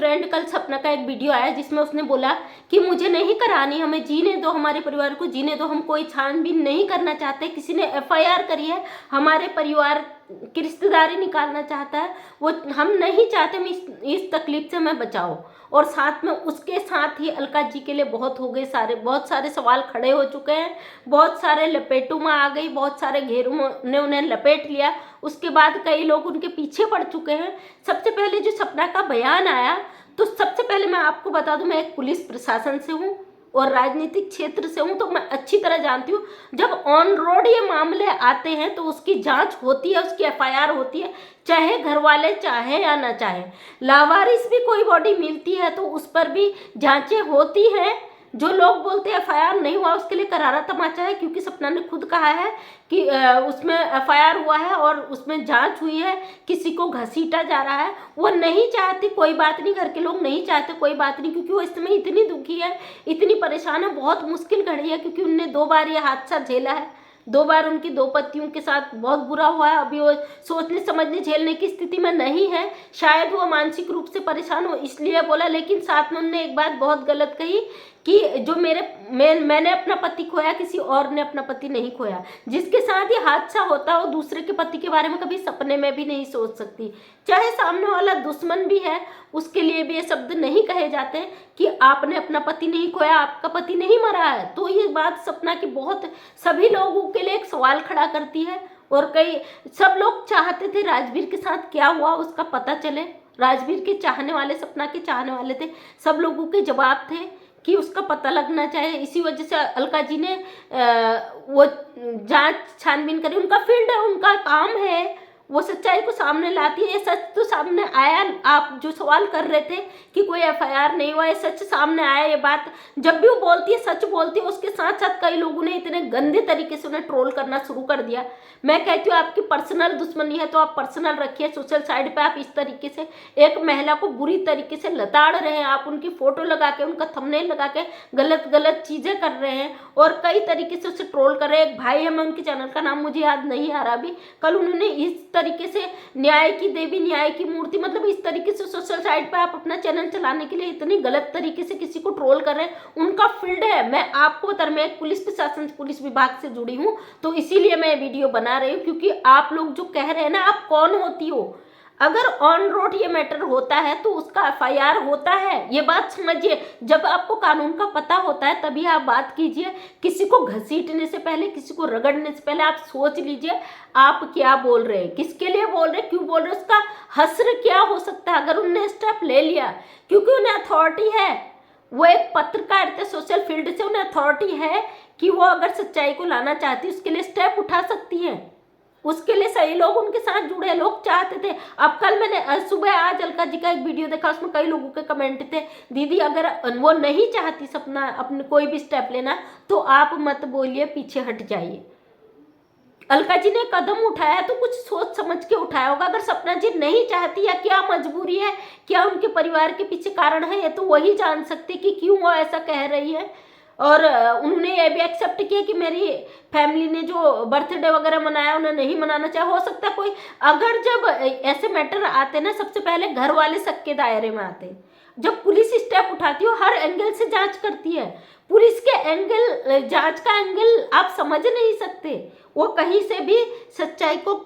Friend कल सपना का एक वीडियो आया जिसमें उसने बोला कि मुझे नहीं करानी, हमें जीने दो, हमारे परिवार को जीने दो, हम कोई छानबीन नहीं करना चाहते। किसी ने एफआईआर करी है, हमारे परिवार की रिश्तेदारी निकालना चाहता है, वो हम नहीं चाहते, हम इस तकलीफ से हमें बचाओ। और साथ में उसके साथ ही अलका जी के लिए बहुत हो गए, बहुत सारे सवाल खड़े हो चुके हैं, बहुत सारे लपेटों में आ गई, बहुत सारे घेरों ने उन्हें लपेट लिया। उसके बाद कई लोग उनके पीछे पड़ चुके हैं। सबसे पहले जो सपना का बयान आया, तो सबसे पहले मैं आपको बता दूं, मैं एक पुलिस प्रशासन से हूँ और राजनीतिक क्षेत्र से हूँ, तो मैं अच्छी तरह जानती हूँ जब ऑन रोड ये मामले आते हैं तो उसकी जांच होती है, उसकी एफआईआर होती है, चाहे घर वाले चाहे या ना चाहे। लावारिस भी कोई बॉडी मिलती है तो उस पर भी जांचें होती हैं। जो लोग बोलते हैं एफआईआर नहीं हुआ, उसके लिए करारा तमाचा है, क्योंकि सपना ने खुद कहा है कि उसमें एफआईआर हुआ है और उसमें जांच हुई है, किसी को घसीटा जा रहा है। वो नहीं चाहती, कोई बात नहीं, घर के लोग नहीं चाहते, कोई बात नहीं, क्योंकि वो इस समय इतनी दुखी है, इतनी परेशान है, बहुत मुश्किल घड़ी है, क्योंकि उनने 2 बार ये हादसा झेला है, 2 बार उनकी 2 पतियों के साथ बहुत बुरा हुआ है। अभी वो सोचने समझने झेलने की स्थिति में नहीं है, शायद वो मानसिक रूप से परेशान हो इसलिए बोला। लेकिन साथ में उन्होंने एक बात बहुत गलत कही कि जो मैंने अपना पति खोया, किसी और ने अपना पति नहीं खोया। जिसके साथ ये हादसा होता है वो दूसरे के पति के बारे में कभी सपने में भी नहीं सोच सकती, चाहे सामने वाला दुश्मन भी है, उसके लिए भी ये शब्द नहीं कहे जाते कि आपने अपना पति नहीं खोया, आपका पति नहीं मरा है। तो ये बात सपना की बहुत सभी लोगों के लिए एक सवाल खड़ा करती है। और सब लोग चाहते थे राजवीर के साथ क्या हुआ उसका पता चले, राजवीर के चाहने वाले, सपना के चाहने वाले थे, सब लोगों के जवाब थे कि उसका पता लगना चाहिए। इसी वजह से अलका जी ने वो जांच छानबीन करी, उनका फील्ड है, उनका काम है, वो सच्चाई को सामने लाती है। ये सच तो सामने आया। आप जो सवाल कर रहे थे कि कोई एफआईआर नहीं हुआ, ये सच सामने आया। ये बात जब भी वो बोलती है, सच बोलती है, उसके साथ साथ कई लोगों ने इतने गंदे तरीके से उन्हें ट्रोल करना शुरू कर दिया। मैं कहती हूँ आपकी पर्सनल दुश्मनी है तो आप पर्सनल रखिए, सोशल साइड पे आप इस तरीके से एक महिला को बुरी तरीके से लताड़ रहे हैं, आप उनकी फोटो लगा के, उनका थंबनेल लगा के गलत चीजें कर रहे हैं और कई तरीके से उसे ट्रोल कर रहे हैं। एक भाई है, मैं उनके चैनल का नाम मुझे याद नहीं आ रहा अभी, कल उन्होंने इस तरीके से न्याय की देवी, न्याय की मूर्ति, मतलब इस तरीके से सोशल साइट पे आप अपना चैनल चलाने के लिए इतनी गलत तरीके से किसी को ट्रोल कर रहे हैं, उनका फील्ड है। मैं आपको बता रही हूं, मैं एक पुलिस प्रशासन, पुलिस विभाग से जुड़ी हूं, तो इसीलिए मैं वीडियो बना रही हूँ, क्योंकि आप लोग जो कह रहे हैं ना, आप कौन होती हो? अगर ऑन रोड ये मैटर होता है तो उसका एफआईआर होता है, ये बात समझिए। जब आपको कानून का पता होता है तभी आप बात कीजिए। किसी को घसीटने से पहले, किसी को रगड़ने से पहले आप सोच लीजिए आप क्या बोल रहे हैं, किसके लिए बोल रहे हैं, क्यों बोल रहे हैं, उसका हश्र क्या हो सकता है अगर उन्होंने स्टेप ले लिया, क्योंकि उन्हें अथॉरिटी है। वो एक पत्रकार थे, सोशल फील्ड से, उन्हें अथॉरिटी है कि वो अगर सच्चाई को लाना चाहती है उसके लिए स्टेप उठा सकती है। उसके लिए सही लोग उनके साथ जुड़े, लोग चाहते थे। अब कल मैंने सुबह आज अलका जी का एक वीडियो देखा, उसमें कई लोगों के कमेंट थे, दीदी अगर वो नहीं चाहती सपना अपने कोई भी स्टेप लेना तो आप मत बोलिए, पीछे हट जाइए। अलका जी ने कदम उठाया तो कुछ सोच समझ के उठाया होगा। अगर सपना जी नहीं चाहती या क्या मजबूरी है, क्या उनके परिवार के पीछे कारण है, ये तो वही जान सकते कि क्यों वो ऐसा कह रही है। और उन्होंने ये भी एक्सेप्ट किया कि मेरी फैमिली ने जो बर्थडे वगैरह मनाया उन्हें नहीं मनाना चाहिए। हो सकता है कोई, अगर जब ऐसे मैटर आते ना, सबसे पहले घर वाले शक के दायरे में आते। जब पुलिस स्टेप उठाती है हर एंगल से जांच करती है, पुलिस के एंगल, जांच का एंगल आप समझ नहीं सकते, वो कहीं से भी सच्चाई को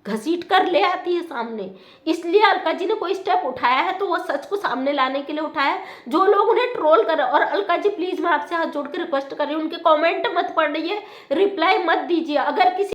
घसीट कर ले आती है सामने। इसलिए अलका जी ने कोई स्टेप उठाया है तो वो सच को सामने लाने के लिए उठाया है। जो लोग उन्हें ट्रोल कर रहे हैं, और अलका जी प्लीज मैं आपसे हाथ जोड़ के रिक्वेस्ट कर रही हूँ, उनके कमेंट मत पढ़िए, रिप्लाई मत दीजिए। अगर किसी